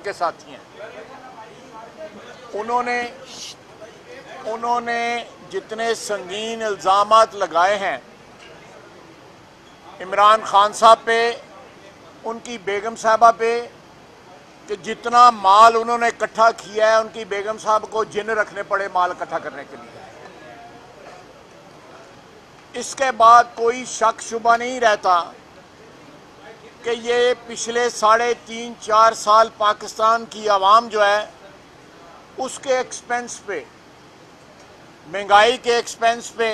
के साथी हैं। उन्होंने जितने संगीन इल्ज़ामात लगाए हैं इमरान खान साहब पे, उनकी बेगम साहबा पे, कि जितना माल उन्होंने इकट्ठा किया है उनकी बेगम साहब को जिन रखने पड़े माल इकट्ठा करने के लिए। इसके बाद कोई शक शुबा नहीं रहता कि ये पिछले 3.5-4 साल पाकिस्तान की आवाम जो है उसके एक्सपेंस पे, महंगाई के एक्सपेंस पे,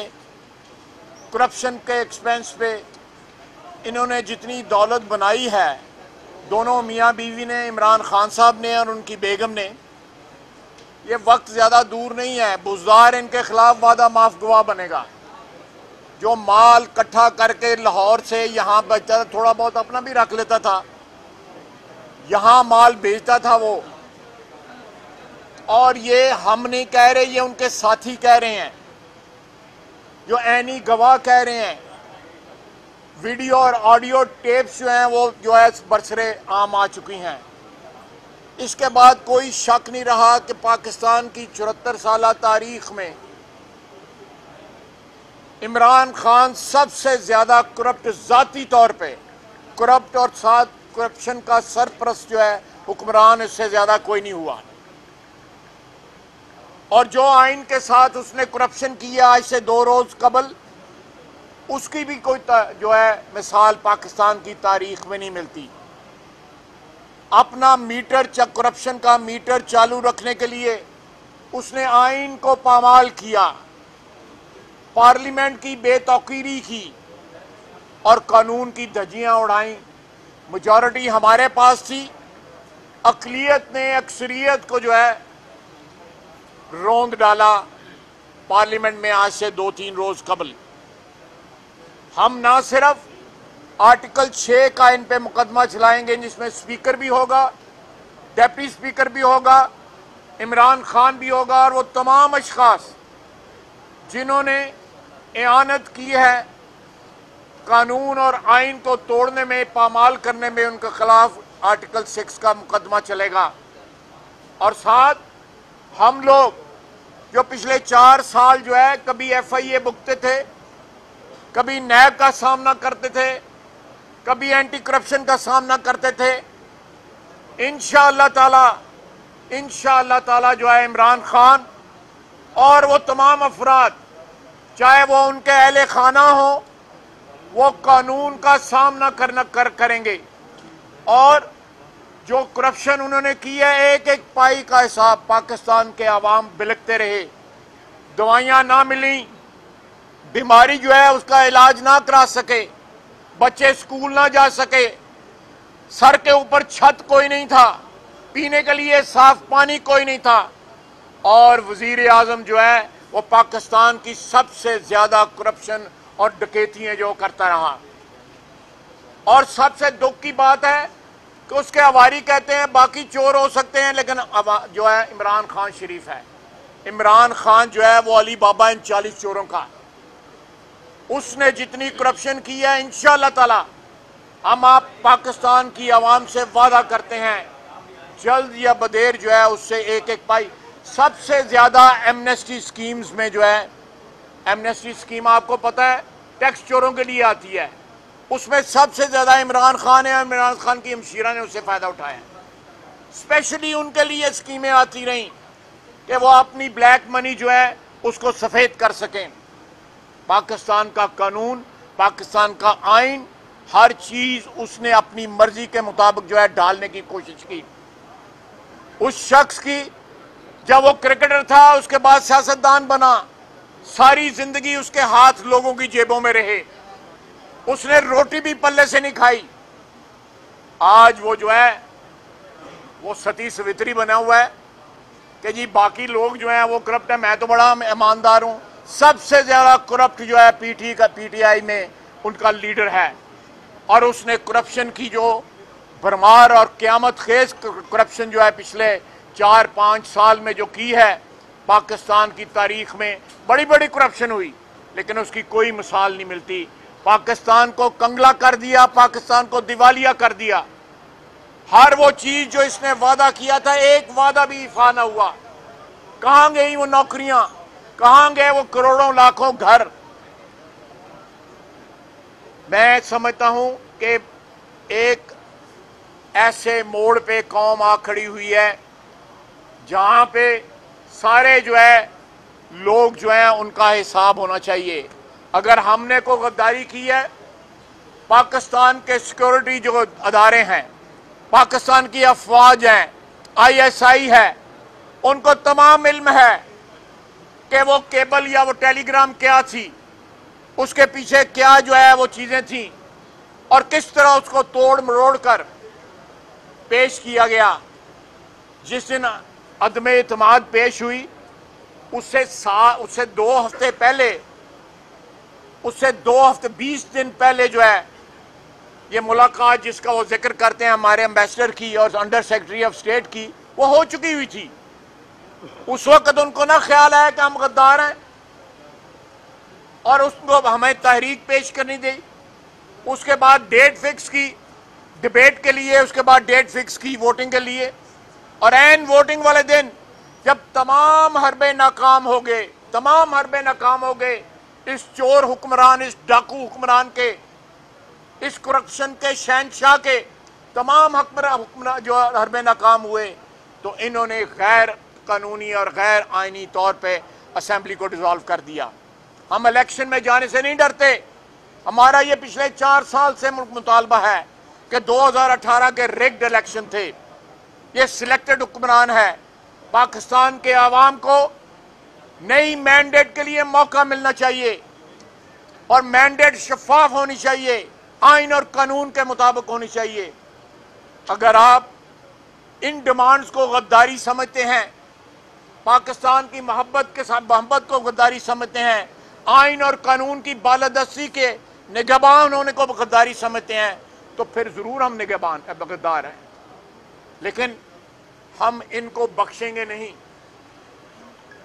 करप्शन के एक्सपेंस पे इन्होंने जितनी दौलत बनाई है, दोनों मियाँ बीवी ने, इमरान खान साहब ने और उनकी बेगम ने, ये वक्त ज़्यादा दूर नहीं है, बुज़दार इनके खिलाफ वादा माफ गवाह बनेगा। जो माल इकट्ठा करके लाहौर से यहाँ बचता था, थोड़ा बहुत अपना भी रख लेता था, यहाँ माल बेचता था वो। और ये हम नहीं कह रहे, ये उनके साथी कह रहे हैं, जो ऐनी गवाह कह रहे हैं। वीडियो और ऑडियो टेप्स जो हैं वो जो है बरसरे आम आ चुकी हैं। इसके बाद कोई शक नहीं रहा कि पाकिस्तान की 74 साल तारीख में इमरान खान सबसे ज़्यादा करप्ट, ज़ाती तौर पे करप्ट, और साथ करप्शन का सरपरस्त जो है हुक्मरान, इससे ज़्यादा कोई नहीं हुआ। और जो आइन के साथ उसने करप्शन किया आज से 2 रोज़ कबल, उसकी भी कोई जो है मिसाल पाकिस्तान की तारीख में नहीं मिलती। अपना मीटर, करप्शन का मीटर चालू रखने के लिए उसने आइन को पामाल किया, पार्लियामेंट की बेतौकीरी की और कानून की धज्जियां उड़ाई। मेजॉरिटी हमारे पास थी, अक़लियत ने अक्सरियत को जो है रोंद डाला पार्लियामेंट में आज से 2-3 रोज कबल। हम ना सिर्फ आर्टिकल 6 का इन पे मुकदमा चलाएंगे, जिसमें स्पीकर भी होगा, डिप्टी स्पीकर भी होगा, इमरान खान भी होगा, और वो तमाम अशखास जिन्होंने इआनत की है कानून और आइन को तोड़ने में, पामाल करने में, उनके खिलाफ आर्टिकल 6 का मुकदमा चलेगा। और साथ हम लोग जो पिछले 4 साल जो है कभी FIA भुगते थे, कभी नैब का सामना करते थे, कभी एंटी करप्शन का सामना करते थे, इंशाअल्लाह ताला जो है इमरान खान और वो तमाम अफराद, चाहे वो उनके अहले खाना हो, वो कानून का सामना करेंगे। और जो करप्शन उन्होंने की है, एक एक पाई का हिसाब पाकिस्तान के आवाम बिलकते रहे, दवाइयाँ ना मिली, बीमारी जो है उसका इलाज ना करा सके, बच्चे स्कूल ना जा सके, सर के ऊपर छत कोई नहीं था, पीने के लिए साफ पानी कोई नहीं था, और वजीर आजम जो है वो पाकिस्तान की सबसे ज्यादा करप्शन और डकैतियां जो करता रहा। और सबसे दुख की बात है कि उसके अवारी कहते हैं बाकी चोर हो सकते हैं, लेकिन जो है इमरान खान शरीफ है। इमरान खान जो है वो अली बाबा इन 40 चोरों का। उसने जितनी करप्शन की है, इंशाअल्लाह ताला हम आप पाकिस्तान की आवाम से वादा करते हैं, जल्द या बदेर जो है उससे एक एक पाई। सबसे ज्यादा एमनेस्टी स्कीम्स में जो है, एमनेस्टी स्कीम आपको पता है टैक्स चोरों के लिए आती है, उसमें सबसे ज्यादा इमरान खान है, इमरान खान की हमशीरा ने उससे फायदा उठाया। स्पेशली उनके लिए स्कीमें आती रहीं कि वो अपनी ब्लैक मनी जो है उसको सफेद कर सकें। पाकिस्तान का कानून, पाकिस्तान का आइन, हर चीज उसने अपनी मर्जी के मुताबिक जो है डालने की कोशिश की। उस शख्स की, जब वो क्रिकेटर था उसके बाद सियासतदान बना, सारी जिंदगी उसके हाथ लोगों की जेबों में रहे, उसने रोटी भी पल्ले से नहीं खाई। आज वो जो है वो सती सवित्री बना हुआ है कि जी बाकी लोग जो हैं वो करप्ट है, मैं तो बड़ा ईमानदार हूं। सबसे ज्यादा करप्ट जो है PTI में उनका लीडर है, और उसने करप्शन की जो भरमार और क़यामत खेज करप्शन जो है पिछले 4-5 साल में जो की है, पाकिस्तान की तारीख में बड़ी बड़ी करप्शन हुई, लेकिन उसकी कोई मिसाल नहीं मिलती। पाकिस्तान को कंगला कर दिया, पाकिस्तान को दिवालिया कर दिया। हर वो चीज जो इसने वादा किया था, एक वादा भी इफा ना हुआ। कहां गई वो नौकरियां, कहां गए वो करोड़ों लाखों घर। मैं समझता हूं कि एक ऐसे मोड़ पे कौम आ खड़ी हुई है जहां पे सारे जो है लोग जो है उनका हिसाब होना चाहिए। अगर हमने को गद्दारी की है, पाकिस्तान के सिक्योरिटी जो अदारे हैं, पाकिस्तान की अफवाज हैं, ISI है, उनको तमाम इल्म है कि वो केबल या वो टेलीग्राम क्या थी, उसके पीछे क्या जो है वो चीजें थी और किस तरह उसको तोड़ मरोड़ कर पेश किया गया। जिस दिन अदम एतमाद पेश हुई उससे 2 हफ्ते पहले, उससे 2 हफ्ते 20 दिन पहले जो है ये मुलाकात जिसका वो जिक्र करते हैं हमारे एम्बेसडर की और अंडर सेक्रेटरी ऑफ स्टेट की, वो हो चुकी हुई थी। उस वक्त उनको ना ख्याल आया कि हम गद्दार हैं और उसको हमें तहरीक पेश करनी दी। उसके बाद डेट फिक्स की डिबेट के लिए, उसके बाद डेट फिक्स की वोटिंग के लिए, और एन वोटिंग वाले दिन जब तमाम हरबे नाकाम हो गए, तमाम हरबे नाकाम हो गए, इस चोर हुक्मरान, इस डाकू हुक्मरान के, इस करप्शन के शहनशाह के तमाम हुक्मरान जो हरबे नाकाम हुए, तो इन्होंने गैर कानूनी और गैर आइनी तौर पे असेंबली को डिसॉल्व कर दिया। हम इलेक्शन में जाने से नहीं डरते। हमारा ये पिछले 4 साल से मुतालबा है कि 2018 के रिग्ड इलेक्शन थे, ये सिलेक्टेड हुक्मरान है। पाकिस्तान के आवाम को नई मैंडेट के लिए मौका मिलना चाहिए और मैंडेट शफाफ होनी चाहिए, आइन और कानून के मुताबिक होनी चाहिए। अगर आप इन डिमांड्स को गद्दारी समझते हैं, पाकिस्तान की मोहब्बत के साथ मोहब्बत को गद्दारी समझते हैं, आइन और कानून की बालादस्ती के निगहबान होने को गद्दारी समझते हैं, तो फिर जरूर हम निगहबान गद्दार हैं। लेकिन हम इनको बख्शेंगे नहीं।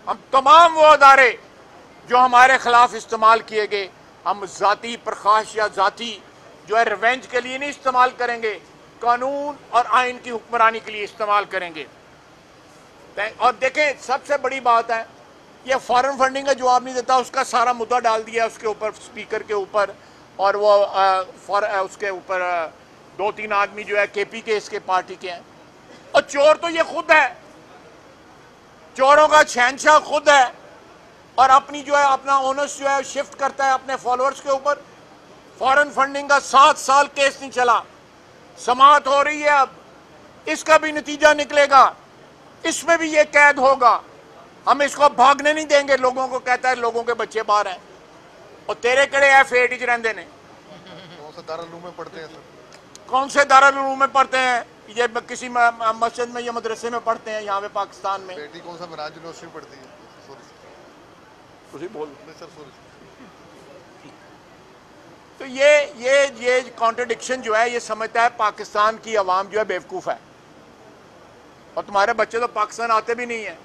हम तमाम वो अदारे जो हमारे खिलाफ इस्तेमाल किए गए, हम जाती प्रकाश या जाती जो है रिवेंज के लिए नहीं इस्तेमाल करेंगे, कानून और आइन की हुक्मरानी के लिए इस्तेमाल करेंगे। और देखें, सबसे बड़ी बात है, ये फॉरेन फंडिंग का जवाब नहीं देता, उसका सारा मुद्दा डाल दिया उसके ऊपर, स्पीकर के ऊपर, और वो उसके ऊपर 2-3 आदमी जो है KP के इसके पार्टी के हैं। और चोर तो ये खुद है, चोरों का शहनशाह खुद है, और अपनी जो है अपना ओनर्स जो है शिफ्ट करता है अपने फॉलोअर्स के ऊपर। फॉरेन फंडिंग का 7 साल केस नहीं चला, समाअत हो रही है, अब इसका भी नतीजा निकलेगा, इसमें भी ये कैद होगा। हम इसको भागने नहीं देंगे। लोगों को कहता है लोगों के बच्चे बाहर हैं, और तेरे कड़े F8 रहते ने, कौन से दारुल में पढ़ते हैं सर? कौन से दारुल में पढ़ते हैं? ये किसी मस्जिद में या मदरसे में पढ़ते हैं यहाँ पे पाकिस्तान में। बेटी कौन सा मिराज यूनिवर्सिटी पढ़ती है? सॉरी बोल सर सॉरी। तो ये कॉन्ट्रडिक्शन जो है, ये समझता है पाकिस्तान की आवाम जो है बेवकूफ़ है, और तुम्हारे बच्चे तो पाकिस्तान आते भी नहीं है,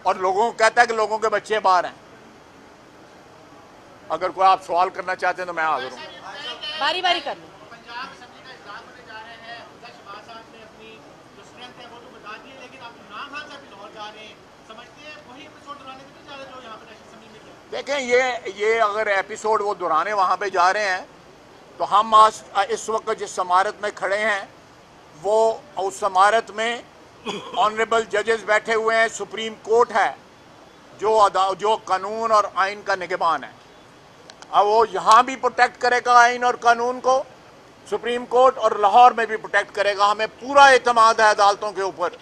और लोगों को कहता है कि लोगों के बच्चे बाहर हैं। अगर कोई आप सवाल करना चाहते हैं तो मैं हाजिर हूँ। बारी बारी कर लो। देखें, ये अगर एपिसोड वो दोहराने वहाँ पे जा रहे हैं, तो हम आज इस वक्त जिस इमारत में खड़े हैं, वो उस इमारत में ऑनरेबल जजेस बैठे हुए हैं। सुप्रीम कोर्ट है जो कानून और आइन का निगहबान है। अब वो यहाँ भी प्रोटेक्ट करेगा आइन और कानून को, सुप्रीम कोर्ट, और लाहौर में भी प्रोटेक्ट करेगा। हमें पूरा एतमाद है अदालतों के ऊपर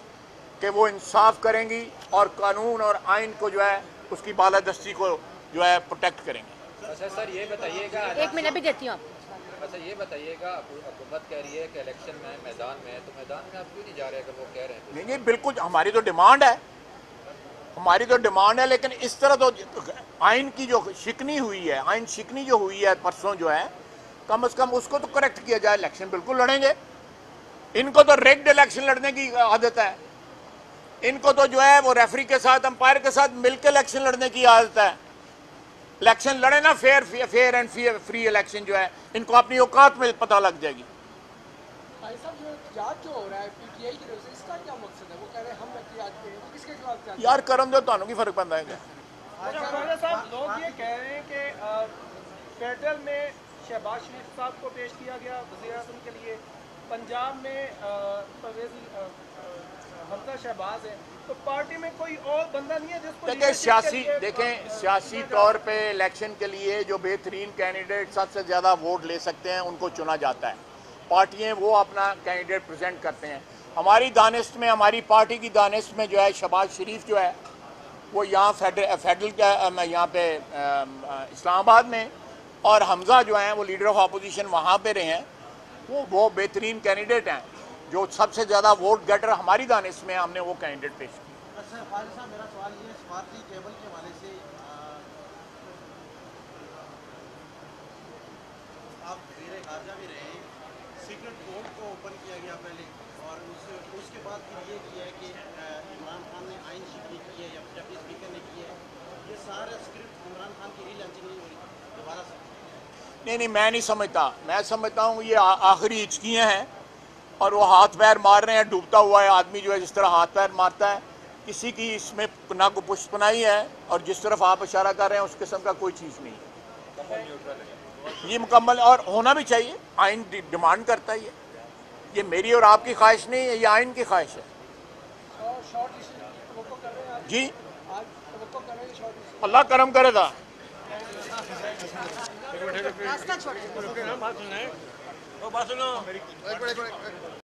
कि वो इंसाफ करेंगी और कानून और आइन को जो है उसकी बालादस्ती को जो है प्रोटेक्ट करेंगे। अच्छा सर, ये बताइएगा, 1 मिनट भी देती हूँ आपको। अच्छा ये बताइएगा, हुकूमत कह रही है कि इलेक्शन में मैदान में है, तो मैदान में आप क्यों नहीं जा रहे अगर वो कह रहे हैं? नहीं, बिल्कुल हमारी तो डिमांड है, हमारी तो डिमांड है, लेकिन इस तरह तो आइन की जो शिकनी हुई है, आइन शिकनी जो हुई है परसों जो है, कम से कम उसको तो करेक्ट किया जाए। इलेक्शन बिल्कुल लड़ेंगे। इनको तो रिग्ड इलेक्शन लड़ने की आदत है, इनको तो जो है वो रेफरी के साथ, अंपायर के साथ मिलकर इलेक्शन लड़ने की आदत है। इलेक्शन लड़े ना, फेयर एंड फ्री इलेक्शन जो है, इनको अपनी औकात में पता लग जाएगी। एहतजाज जो हो रहा है पीटीआई की तरफ से, इसका क्या मकसद है? वो कह रहे हैं हम एहतजाज करेंगे, किसके खिलाफ एहतजाज? यार करम दो, ਤੁਹਾਨੂੰ ਕੀ फर्क पैंदा है? राजा साहब, लोग ये कह रहे हैं कि फेडरल में शहबाज शरीफ साहब को पेश किया गया वज़ीर आज़म के लिए, पंजाब में परवेज़ हमजा शहबाज है, तो पार्टी में कोई और बंदा नहीं है जिसको देखिए सियासी, देखें सियासी तौर पे इलेक्शन के लिए जो बेहतरीन कैंडिडेट सबसे ज़्यादा वोट ले सकते हैं उनको चुना जाता है। पार्टियां वो अपना कैंडिडेट प्रेजेंट करते हैं। हमारी दानिश में, हमारी पार्टी की दानिश में जो है शहबाज शरीफ जो है वो यहाँ फेडरल का यहाँ पे इस्लामाबाद में, और हमजा जो हैं वो लीडर ऑफ अपोजिशन वहाँ पे रहे हैं। वो बेहतरीन कैंडिडेट हैं जो सबसे ज़्यादा वोट गेटर हमारी दानिश में हमने वो कैंडिडेट पेश किया। अच्छा फारिस साहब, मेरा सवाल ये स्मार्टली टेबल के हवाले से आप वज़ीर ख़ारजा भी रहे, सीक्रेट कोर्ट को ओपन किया गया पहले, और उसके बाद फिर ये किया है कि इमरान खान ने आइन शिकनी की है या डिप्टी स्पीकर ने की है, ये सारा स्क्रिप्ट इमरान खान की रीलॉन्चिंग नहीं हो रही दोबारा से? नहीं, मैं नहीं समझता। मैं समझता हूँ ये आखिरी हिचकियाँ हैं और वो हाथ पैर मार रहे हैं। डूबता हुआ है आदमी जो है जिस तरह हाथ पैर मारता है, किसी की इसमें ना को पुष्पनाई है, और जिस तरफ आप इशारा कर रहे हैं उस किस्म का कोई चीज़ नहीं है। ये मुकम्मल और होना भी चाहिए, आइन डिमांड करता है। ये मेरी और आपकी ख्वाहिश नहीं है, ये आइन की ख्वाहिश है। जी अल्लाह करम करेगा। रास्ता छोड़। एक मिनट